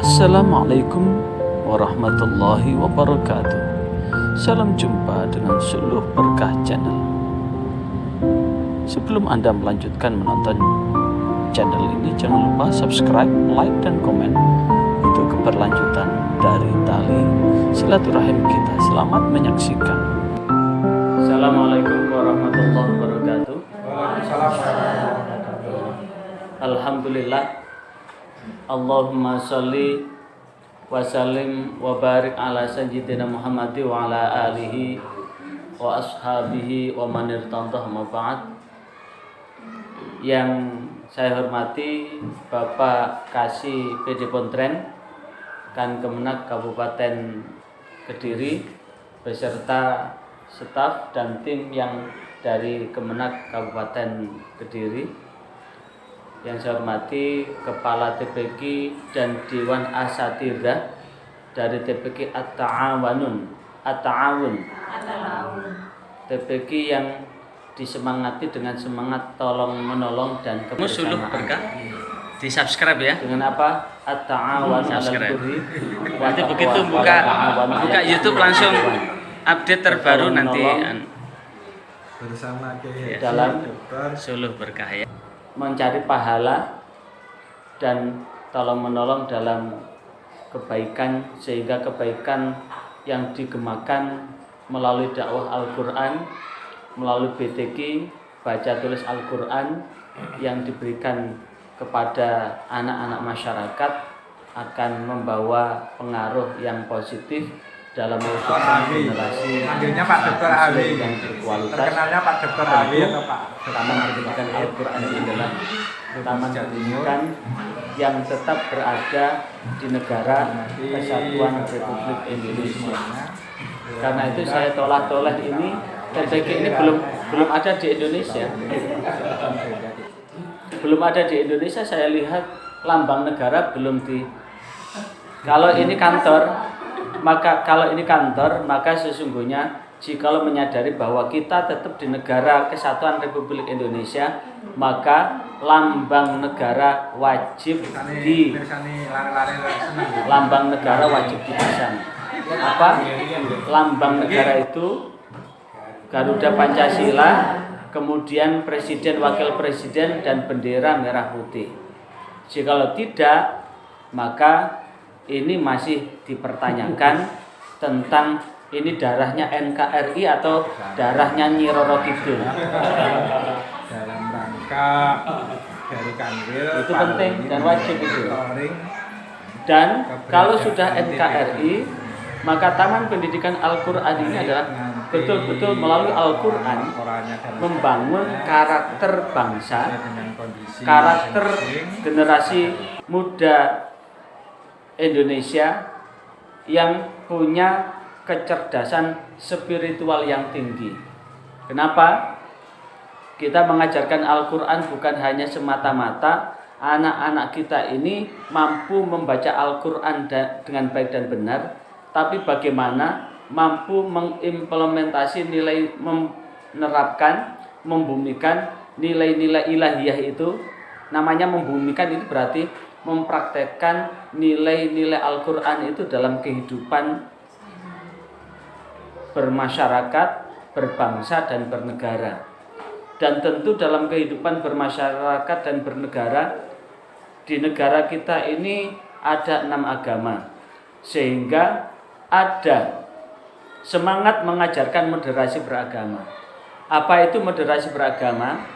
Assalamualaikum warahmatullahi wabarakatuh. Salam jumpa dengan Suluh Berkah Channel. Sebelum Anda melanjutkan menonton channel ini, jangan lupa subscribe, like, dan komen untuk keberlanjutan dari tali silaturahim kita. Selamat menyaksikan. Assalamualaikum warahmatullahi wabarakatuh. Alhamdulillah. Allahumma sholli wa sallim wa barik ala sayyidina Muhammad wa ala alihi wa ashabihi wa man irtadah ma ba'd. Yang saya hormati Bapak Kasih PD Pontren Kan Kemenak Kabupaten Kediri beserta staf dan tim yang dari Kemenak Kabupaten Kediri. Yang saya hormati Kepala TPQ dan Dewan Asatidzah dari TPQ At-Ta'awun TPQ yang disemangati dengan semangat tolong menolong dan kebersamaan. Suluh Berkah di subscribe ya. Dengan apa? At-Ta'awun al-Birri. Nanti begitu buka YouTube langsung update terbaru nanti bersama dalam Suluh Berkah ya. Mencari pahala dan tolong menolong dalam kebaikan, sehingga kebaikan yang digemakan melalui dakwah Al-Quran, melalui BTQ baca tulis Al-Quran yang diberikan kepada anak-anak masyarakat akan membawa pengaruh yang positif dalam mewujudkan generasi Muslim yang berkualitas. Terkenalnya Pak Dr. Awi atau Pak Taman Pendidikan Al-Quran ini adalah taman pendidikan yang tetap berada di negara Kesatuan Republik Indonesia. Karena itu saya tolak ini TPQ ini belum ada di Indonesia. Belum ada di Indonesia. Saya lihat lambang negara belum di. Kalau ini kantor, maka sesungguhnya jikalau menyadari bahwa kita tetap di negara Kesatuan Republik Indonesia, maka lambang negara wajib dipasang. Apa? Lambang negara itu Garuda Pancasila, kemudian presiden, wakil presiden, dan bendera merah putih. Jikalau tidak, maka ini masih dipertanyakan tentang ini darahnya NKRI atau darahnya Nyi Roro Kidul. Dalam rangka dari Kanwil itu penting dan wajib itu. Dan kalau sudah NKRI, maka Taman Pendidikan Al-Quran ini adalah betul-betul melalui Al-Quran membangun karakter bangsa, karakter generasi muda Indonesia yang punya kecerdasan spiritual yang tinggi. Kenapa? Kita mengajarkan Al-Quran bukan hanya semata-mata anak-anak kita ini mampu membaca Al-Quran dengan baik dan benar, tapi bagaimana mampu mengimplementasi nilai, menerapkan, membumikan nilai-nilai ilahiyah itu. Namanya membumikan itu berarti mempraktekkan nilai-nilai Al-Quran itu dalam kehidupan bermasyarakat, berbangsa, dan bernegara. Dan tentu dalam kehidupan bermasyarakat dan bernegara, di negara kita ini ada 6 agama, sehingga ada semangat mengajarkan moderasi beragama. Apa itu moderasi beragama?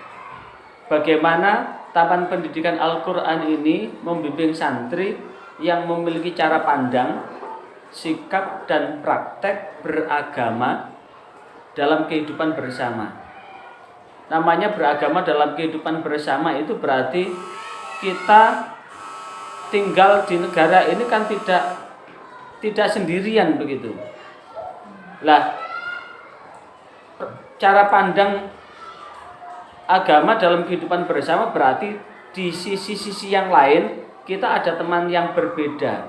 Bagaimana Taman Pendidikan Al-Quran ini membimbing santri yang memiliki cara pandang, sikap, dan praktek beragama dalam kehidupan bersama. Namanya beragama dalam kehidupan bersama itu berarti kita tinggal di negara ini kan tidak sendirian begitu. Lah, cara pandang agama dalam kehidupan bersama berarti di sisi-sisi yang lain kita ada teman yang berbeda,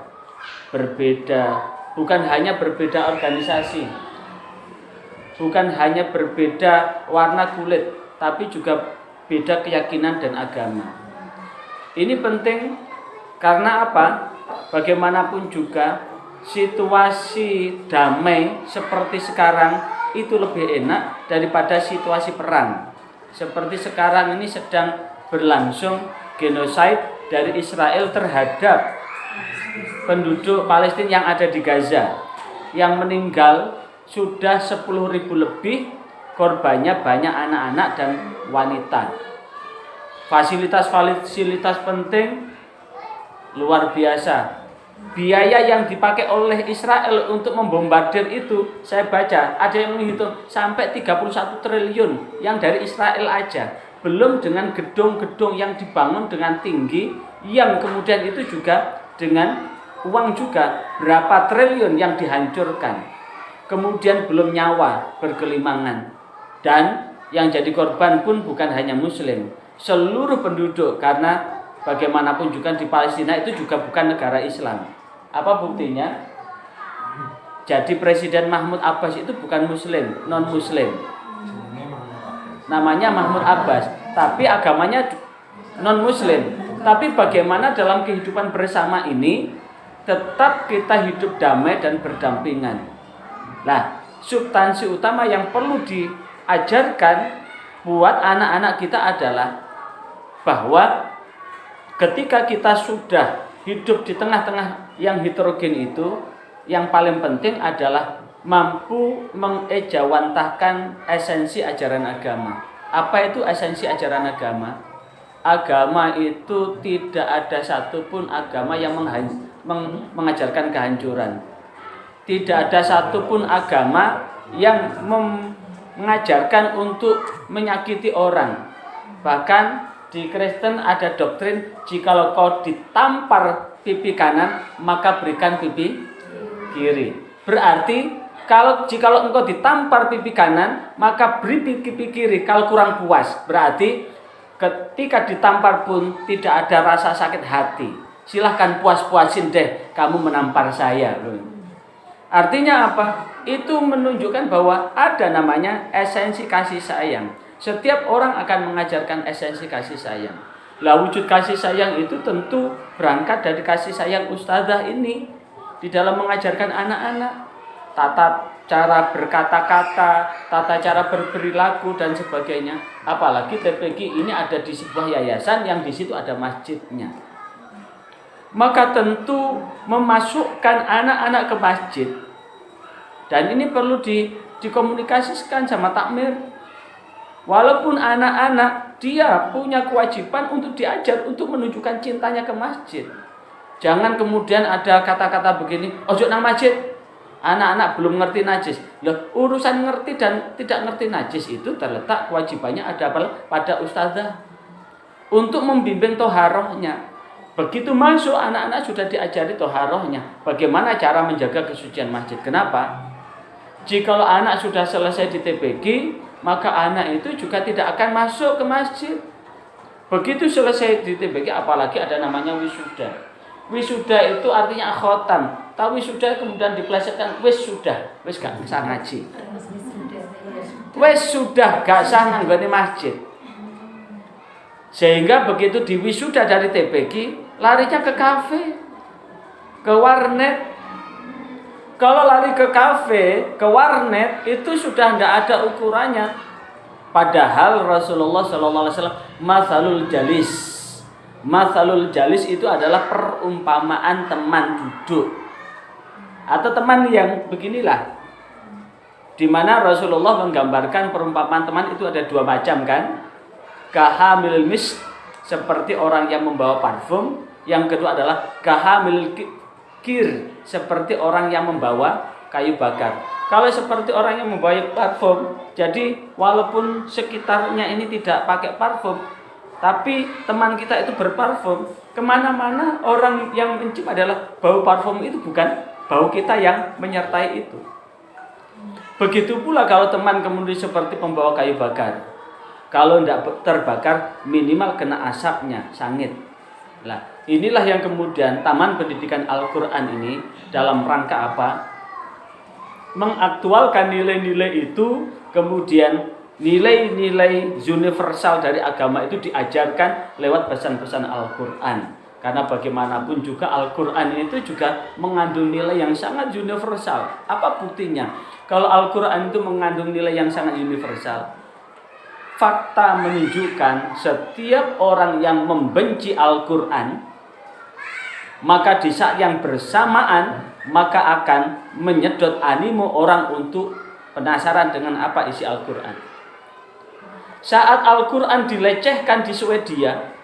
bukan hanya berbeda organisasi, bukan hanya berbeda warna kulit, tapi juga beda keyakinan dan agama. Ini penting karena apa? bagaimanapun juga situasi damai seperti sekarang itu lebih enak daripada situasi perang. Seperti sekarang ini sedang berlangsung genosid dari Israel terhadap penduduk Palestina yang ada di Gaza. Yang meninggal sudah 10.000 lebih, korbannya banyak anak-anak dan wanita. Fasilitas-fasilitas penting luar biasa. Biaya yang dipakai oleh Israel untuk membombardir itu, saya baca ada yang menghitung sampai 31 triliun yang dari Israel aja. Belum dengan gedung-gedung yang dibangun dengan tinggi, yang kemudian itu juga dengan uang juga berapa triliun yang dihancurkan. Kemudian belum nyawa berkelimangan. Dan yang jadi korban pun bukan hanya Muslim, seluruh penduduk, karena bagaimanapun juga di Palestina itu juga bukan negara Islam. Apa buktinya? Jadi Presiden Mahmud Abbas itu bukan Muslim, non-Muslim. Namanya Mahmud Abbas, tapi agamanya non-Muslim. Tapi bagaimana dalam kehidupan bersama ini tetap kita hidup damai dan berdampingan. Nah, substansi utama yang perlu diajarkan buat anak-anak kita adalah bahwa ketika kita sudah hidup di tengah-tengah yang heterogen itu, yang paling penting adalah mampu mengejawantahkan esensi ajaran agama. Apa itu esensi ajaran agama? Agama itu tidak ada satupun agama yang mengajarkan kehancuran. Tidak ada satupun agama yang mengajarkan untuk menyakiti orang. Bahkan di Kristen ada doktrin, jikalau kau ditampar pipi kanan, maka berikan pipi kiri. Berarti jikalau engkau ditampar pipi kanan, maka beri pipi kiri kalau kurang puas. Berarti ketika ditampar pun tidak ada rasa sakit hati. Silahkan puas-puasin deh kamu menampar saya. Artinya apa? Itu menunjukkan bahwa ada namanya esensi kasih sayang. Setiap orang akan mengajarkan esensi kasih sayang. Lah wujud kasih sayang itu tentu berangkat dari kasih sayang ustazah ini di dalam mengajarkan anak-anak tata cara berkata-kata, tata cara berperilaku dan sebagainya. Apalagi TPQ ini ada di sebuah yayasan yang di situ ada masjidnya. Maka tentu memasukkan anak-anak ke masjid, dan ini perlu dikomunikasikan sama takmir. Walaupun anak-anak dia punya kewajiban untuk diajar untuk menunjukkan cintanya ke masjid. Jangan kemudian ada kata-kata begini, ojo nang masjid, anak-anak belum ngerti najis. Loh, urusan ngerti dan tidak ngerti najis itu terletak kewajibannya ada pada ustazah untuk membimbing toharohnya. Begitu masuk anak-anak sudah diajari toharohnya, bagaimana cara menjaga kesucian masjid. Kenapa? Jikalau anak sudah selesai di TPQ, maka anak itu juga tidak akan masuk ke masjid. Begitu selesai di TPQ, apalagi ada namanya wisuda. Wisuda itu artinya khotam. Tahu wisuda kemudian diplesetkan wis sudah, wis gak usah ngaji. Wis sudah gak usah nanggone masjid. Sehingga begitu di wisuda dari TPQ, larinya ke kafe, ke warnet. Kalau lari ke kafe, ke warnet itu sudah tidak ada ukurannya. Padahal Rasulullah SAW mathalul jalis. Mathalul jalis itu adalah perumpamaan teman duduk atau teman yang beginilah. Di mana Rasulullah menggambarkan perumpamaan teman itu ada dua macam kan? Kahamil misk, seperti orang yang membawa parfum. Yang kedua adalah kahamil kir, seperti orang yang membawa kayu bakar. Kalau seperti orang yang membawa parfum, jadi walaupun sekitarnya ini tidak pakai parfum, tapi teman kita itu berparfum, kemana-mana orang yang mencium adalah bau parfum itu, bukan bau kita yang menyertai itu. Begitu pula kalau teman kemudian seperti pembawa kayu bakar, kalau tidak terbakar minimal kena asapnya, sangit. Nah, inilah yang kemudian Taman Pendidikan Al-Quran ini dalam rangka apa? Mengaktualkan nilai-nilai itu, kemudian nilai-nilai universal dari agama itu diajarkan lewat pesan-pesan Al-Quran. Karena bagaimanapun juga Al-Quran itu juga mengandung nilai yang sangat universal. Apa buktinya? Kalau Al-Quran itu mengandung nilai yang sangat universal, fakta menunjukkan setiap orang yang membenci Al-Quran, maka di saat yang bersamaan maka akan menyedot animo orang untuk penasaran dengan apa isi Al-Quran. Saat Al-Quran dilecehkan di Swedia,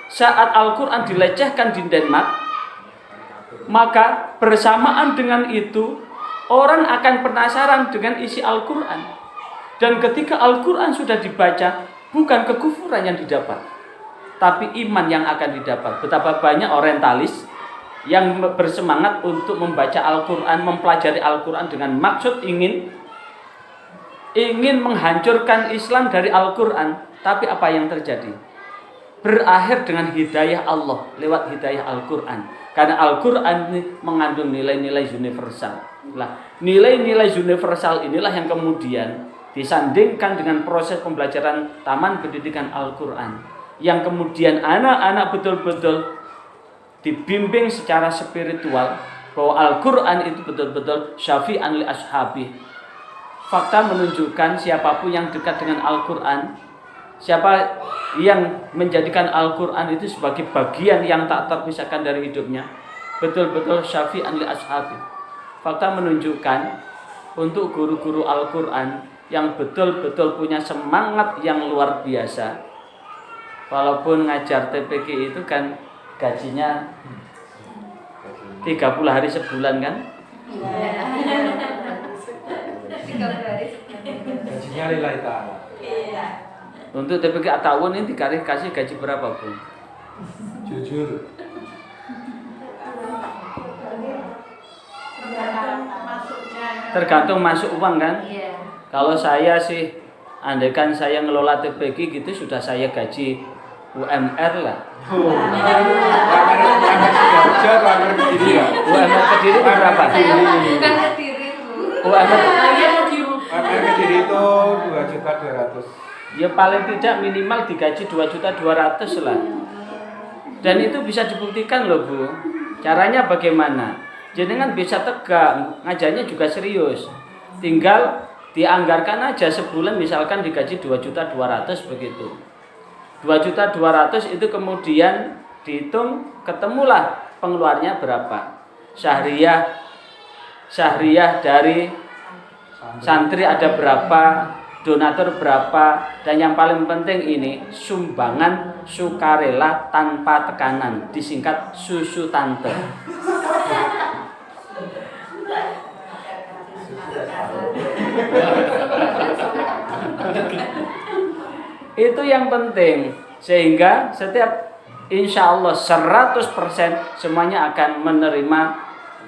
saat Al-Quran dilecehkan di Denmark, maka bersamaan dengan itu orang akan penasaran dengan isi Al-Quran. Dan ketika Al-Quran sudah dibaca, bukan kekufuran yang didapat, tapi iman yang akan didapat. Betapa banyak orientalis yang bersemangat untuk membaca Al-Quran, mempelajari Al-Quran dengan maksud ingin menghancurkan Islam dari Al-Quran. Tapi apa yang terjadi? Berakhir dengan hidayah Allah lewat hidayah Al-Quran. Karena Al-Quran ini mengandung nilai-nilai universal. Nilai-nilai universal inilah yang kemudian disandingkan dengan proses pembelajaran taman pendidikan Al-Quran, yang kemudian anak-anak betul-betul dibimbing secara spiritual bahwa Al-Quran itu betul-betul syafi'an li ashabi. Fakta menunjukkan siapapun yang dekat dengan Al-Quran, siapa yang menjadikan Al-Quran itu sebagai bagian yang tak terpisahkan dari hidupnya, betul-betul syafi'an li ashabi. Fakta menunjukkan untuk guru-guru Al-Quran yang betul-betul punya semangat yang luar biasa, walaupun ngajar TPQ itu kan gajinya 30 hari sebulan kan? Gajinya lillahi ta'ala. Untuk TPQ tahun ini dikasih gaji berapa, Bu? Jujur. Tergantung masuk uang kan? Kalau saya sih, andaikan saya ngelola TPQ gitu, sudah saya gaji UMR lah. UMR Kediri ya? UMR Kediri itu berapa? Bukan Kediri, Bu. UMR UMR Kediri itu 2.200.000. ya paling tidak minimal digaji 2.200.000 lah. Dan itu bisa dibuktikan loh, Bu. Caranya bagaimana? Jenengan bisa tegak, ngajarnya juga serius. Tinggal dianggarkan aja sebulan misalkan digaji 2.200.000 begitu. 2.200.000 itu kemudian dihitung, ketemulah pengeluarnya berapa. Syahriyah dari santri ada berapa, donatur berapa, dan yang paling penting ini sumbangan sukarela tanpa tekanan, disingkat susu tante. Itu yang penting, sehingga setiap insya Allah 100% semuanya akan menerima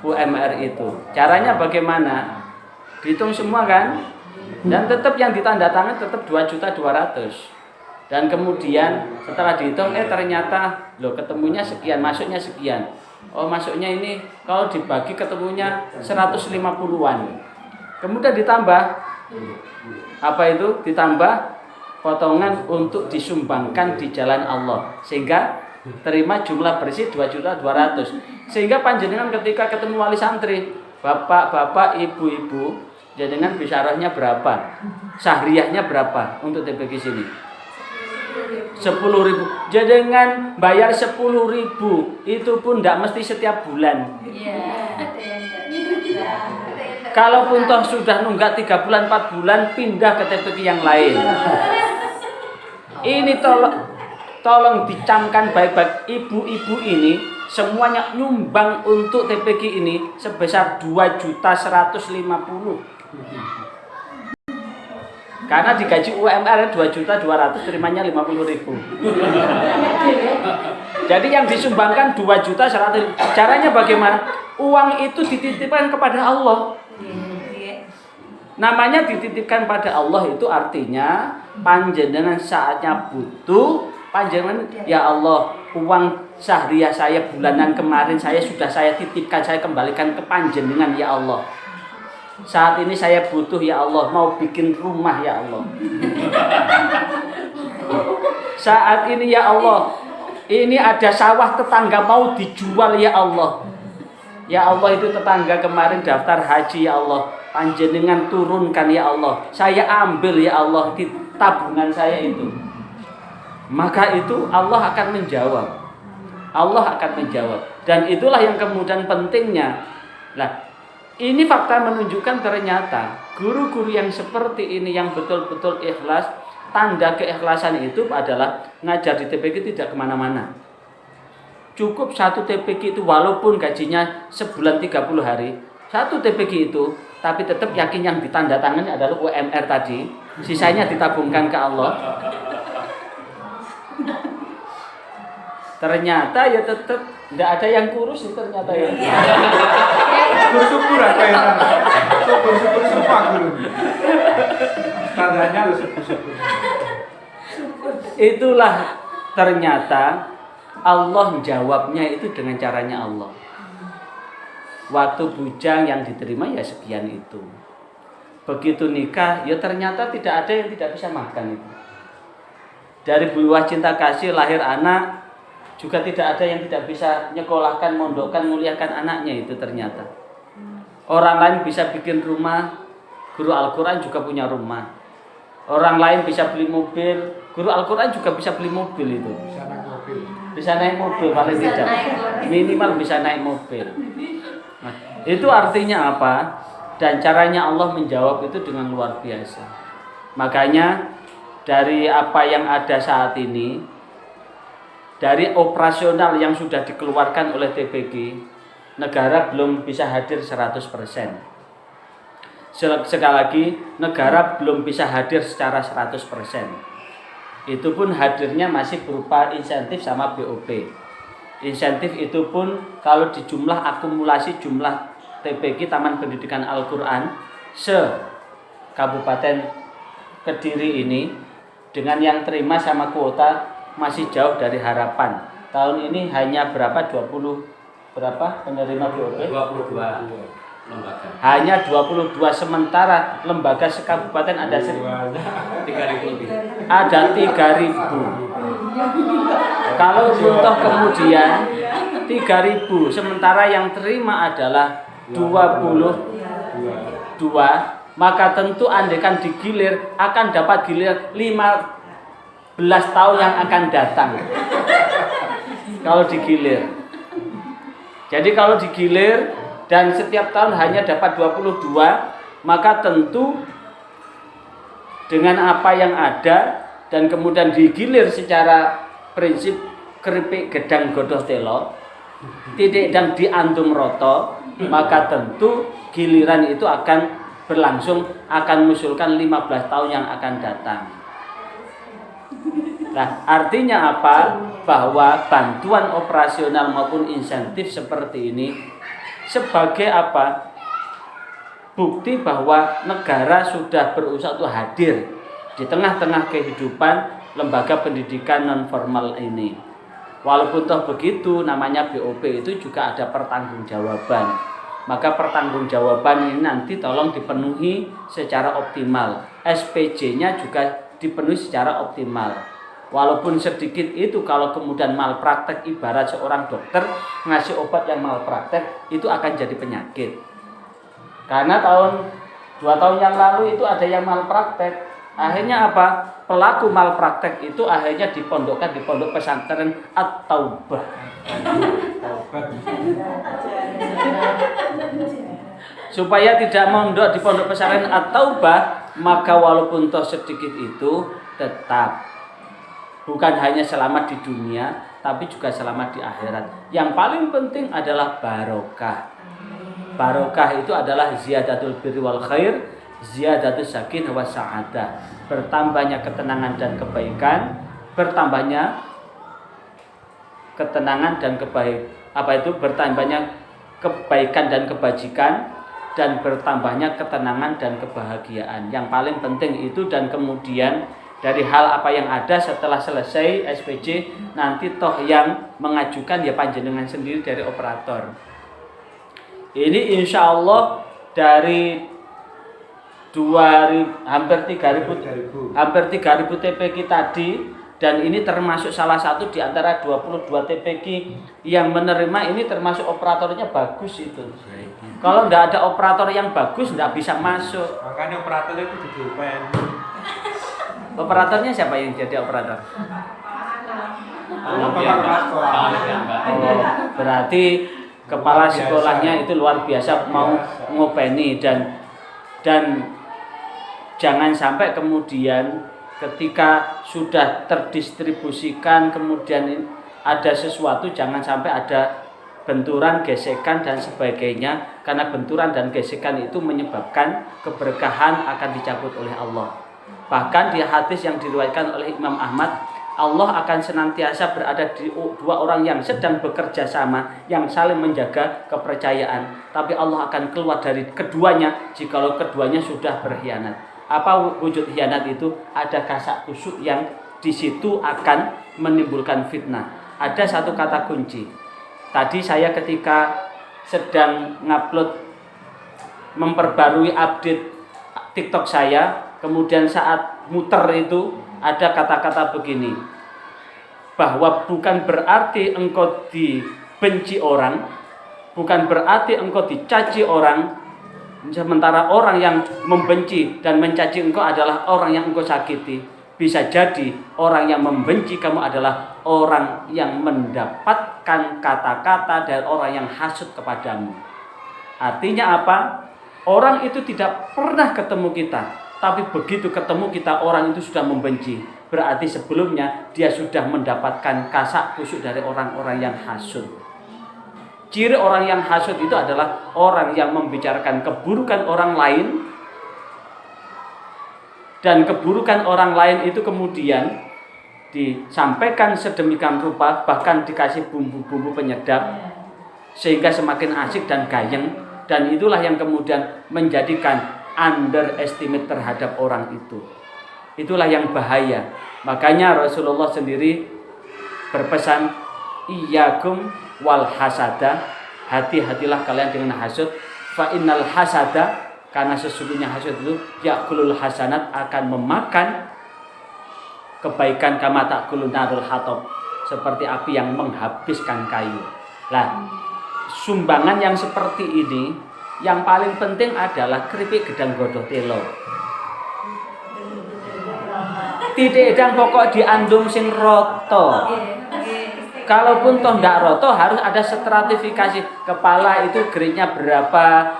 UMR itu. Caranya bagaimana? Dihitung semua kan? Dan tetap yang ditandatangan tetap 2.200.000. Dan kemudian setelah dihitung, ternyata loh ketemunya sekian, masuknya sekian. Oh masuknya ini kalau dibagi ketemunya 150-an. Kemudian ditambah apa itu? Ditambah potongan untuk disumbangkan di jalan Allah, sehingga terima jumlah bersih 2.200.000. Sehingga panjenengan ketika ketemu wali santri, bapak-bapak, ibu-ibu, jenengan bisyarahnya berapa? Syahriyahnya berapa untuk TPQ sini? 10.000. Jenengan bayar 10.000 itu pun tidak mesti setiap bulan. Kalaupun toh sudah nunggak 3 bulan 4 bulan, pindah ke TPQ yang lain. Ini tolong dicamkan baik-baik, ibu-ibu ini semuanya nyumbang untuk TPQ ini sebesar 2.150.000. Karena digaji UMR 2.200.000, terimanya 50.000. Jadi yang disumbangkan 2.100.000. Caranya bagaimana? Uang itu dititipkan kepada Allah. Namanya dititipkan pada Allah itu artinya panjenengan saatnya butuh, panjenengan ya Allah, uang syahriyah saya bulanan kemarin saya titipkan, saya kembalikan ke panjenengan ya Allah. Saat ini saya butuh ya Allah, mau bikin rumah ya Allah. Saat ini ya Allah, Ini ada sawah tetangga mau dijual ya Allah. Ya Allah, itu tetangga kemarin daftar haji ya Allah. Panjenengan turunkan ya Allah. Saya ambil ya Allah di tabungan saya itu. Maka itu Allah akan menjawab. Allah akan menjawab. Dan itulah yang kemudian pentingnya. Nah, ini fakta menunjukkan ternyata guru-guru yang seperti ini yang betul-betul ikhlas, tanda keikhlasan itu adalah ngajar di TPQ tidak kemana-mana. Cukup satu TPQ itu walaupun gajinya sebulan 30 hari, satu TPQ itu, tapi tetap yakin yang ditandatangani adalah UMR tadi, sisanya ditabungkan ke Allah. Ternyata ya tetap tidak ada yang kurus ternyata ya. Syukur-syukur apa ya? Syukur-syukur semua guru. Standarnya harus syukur-syukur. Itulah ternyata Allah jawabnya itu dengan caranya Allah. Waktu bujang yang diterima ya sekian itu. Begitu nikah ya ternyata tidak ada yang tidak bisa makan itu. Dari buah cinta kasih lahir anak juga tidak ada yang tidak bisa nyekolahkan, mondokkan, muliakan anaknya itu ternyata. Orang lain bisa bikin rumah, guru Al-Quran juga punya rumah. Orang lain bisa beli mobil, guru Al-Quran juga bisa beli mobil itu. Bisa naik mobil. Bisa naik mobil paling Bisa tidak. naik mobil. Minimal bisa naik mobil. Nah, itu artinya apa? Dan caranya Allah menjawab itu dengan luar biasa. Makanya dari apa yang ada saat ini, dari operasional yang sudah dikeluarkan oleh TPG, negara belum bisa hadir 100%. Sekali lagi, negara belum bisa hadir secara 100%. Itu pun hadirnya masih berupa insentif sama BOP. Insentif itu pun kalau dijumlah akumulasi jumlah TPG Taman Pendidikan Al-Quran se-Kabupaten Kediri ini dengan yang terima sama kuota masih jauh dari harapan. Tahun ini hanya berapa? 20 berapa penerima BOP? 22 lembaga. Hanya 22, sementara lembaga sekabupaten ada 3.000 lebih. ada 3.000. Kalau contoh kemudian 3.000, sementara yang terima adalah 22, maka tentu andaikan digilir akan dapat gilir 15 tahun yang akan datang. Kalau digilir. Jadi kalau digilir dan setiap tahun hanya dapat 22, maka tentu dengan apa yang ada dan kemudian digilir secara prinsip keripik gedang godoh telo, titik dan diantum roto, maka tentu giliran itu akan berlangsung, akan mengusulkan 15 tahun yang akan datang. Nah, artinya apa? Bahwa bantuan operasional maupun insentif seperti ini sebagai apa? Bukti bahwa negara sudah berusaha untuk hadir di tengah-tengah kehidupan lembaga pendidikan non formal ini. Walaupun toh begitu, namanya BOP itu juga ada pertanggungjawaban. Maka pertanggungjawaban ini nanti tolong dipenuhi secara optimal. SPJ-nya juga dipenuhi secara optimal. Walaupun sedikit itu, kalau kemudian malpraktek, ibarat seorang dokter ngasih obat yang malpraktek, itu akan jadi penyakit. Karena 2 tahun yang lalu itu ada yang malpraktek. Akhirnya apa? Pelaku malpraktek itu akhirnya dipondokkan di pondok pesantren At-Taubah. Supaya tidak mondok di pondok pesantren At-Taubah, maka walaupun toh sedikit itu tetap bukan hanya selamat di dunia, tapi juga selamat di akhirat. Yang paling penting adalah barokah. Barokah itu adalah ziyadatul birri wal khair, ziyadatus sakinah wa sa'adah. Bertambahnya ketenangan dan kebaikan, bertambahnya ketenangan dan bertambahnya kebaikan dan kebajikan, dan bertambahnya ketenangan dan kebahagiaan. Yang paling penting itu, dan kemudian dari hal apa yang ada setelah selesai SPJ, nanti toh yang mengajukan ya panjenengan sendiri dari operator. Ini insya Allah dari hampir 3.000 TPQ tadi, dan ini termasuk salah satu di antara 22 TPQ yang menerima ini, termasuk operatornya bagus itu. Kalau tidak ada operator yang bagus tidak bisa masuk. Makanya operator itu didupen. Operatornya siapa yang jadi operator? Bapak kepala sekolah. Oh, berarti kepala sekolahnya itu luar biasa mau ngopeni, dan jangan sampai kemudian ketika sudah terdistribusikan kemudian ada sesuatu, jangan sampai ada benturan, gesekan dan sebagainya, karena benturan dan gesekan itu menyebabkan keberkahan akan dicabut oleh Allah. Bahkan di hadis yang diriwayatkan oleh Imam Ahmad, Allah akan senantiasa berada di dua orang yang sedang bekerja sama, yang saling menjaga kepercayaan, tapi Allah akan keluar dari keduanya jikalau keduanya sudah berkhianat. Apa wujud khianat itu? Ada kasak kusuk yang di situ akan menimbulkan fitnah. Ada satu kata kunci. Tadi saya ketika sedang ngupload, memperbarui update TikTok saya, kemudian saat muter itu ada kata-kata begini, bahwa bukan berarti engkau dibenci orang, bukan berarti engkau dicaci orang, sementara orang yang membenci dan mencaci engkau adalah orang yang engkau sakiti. Bisa jadi orang yang membenci kamu adalah orang yang mendapatkan kata-kata dari orang yang hasut kepadamu. Artinya apa? Orang itu tidak pernah ketemu kita, tapi begitu ketemu kita, orang itu sudah membenci. Berarti sebelumnya dia sudah mendapatkan kasak kusuk dari orang-orang yang hasut. Ciri orang yang hasut itu adalah orang yang membicarakan keburukan orang lain, dan keburukan orang lain itu kemudian disampaikan sedemikian rupa, bahkan dikasih bumbu-bumbu penyedap sehingga semakin asik dan gayeng, dan itulah yang kemudian menjadikan underestimate terhadap orang itu. Itulah yang bahaya. Makanya Rasulullah sendiri berpesan, iyyakum wal hasada, hati-hatilah kalian dengan hasud, fa innal hasada, karena sesungguhnya hasud itu yakulul hasanat, akan memakan kebaikan, kama takulun narul hatab, seperti api yang menghabiskan kayu. Lah, sumbangan yang seperti ini yang paling penting adalah keripik gedang godhong telo. Titik edang pokok diandum sing roto. Kalaupun toh ndak roto, harus ada stratifikasi. Kepala itu grade-nya berapa,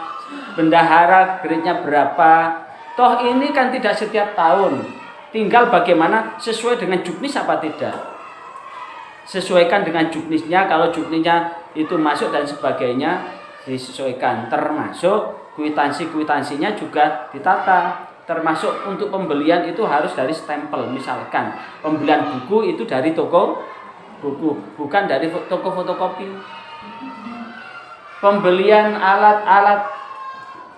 bendahara grade-nya berapa. Toh ini kan tidak setiap tahun. Tinggal bagaimana sesuai dengan juknis apa tidak. Sesuaikan dengan juknisnya. Kalau juknisnya itu masuk dan sebagainya, disesuaikan. Termasuk kwitansi-kwitansinya juga ditata. Termasuk untuk pembelian itu harus dari stempel. Misalkan pembelian buku itu dari toko buku, bukan dari toko fotokopi. Pembelian alat-alat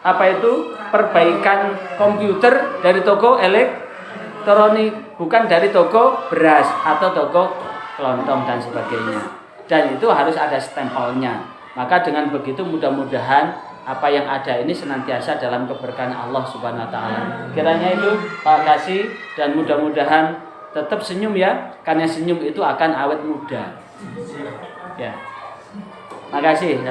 apa itu, perbaikan komputer dari toko elektronik, bukan dari toko beras atau toko kelontong dan sebagainya. Dan itu harus ada stempelnya. Maka dengan begitu mudah-mudahan apa yang ada ini senantiasa dalam keberkahan Allah Subhanahu wa taala. Kiranya itu Pak Kasih, dan mudah-mudahan tetap senyum ya, karena senyum itu akan awet muda. Ya. Makasih.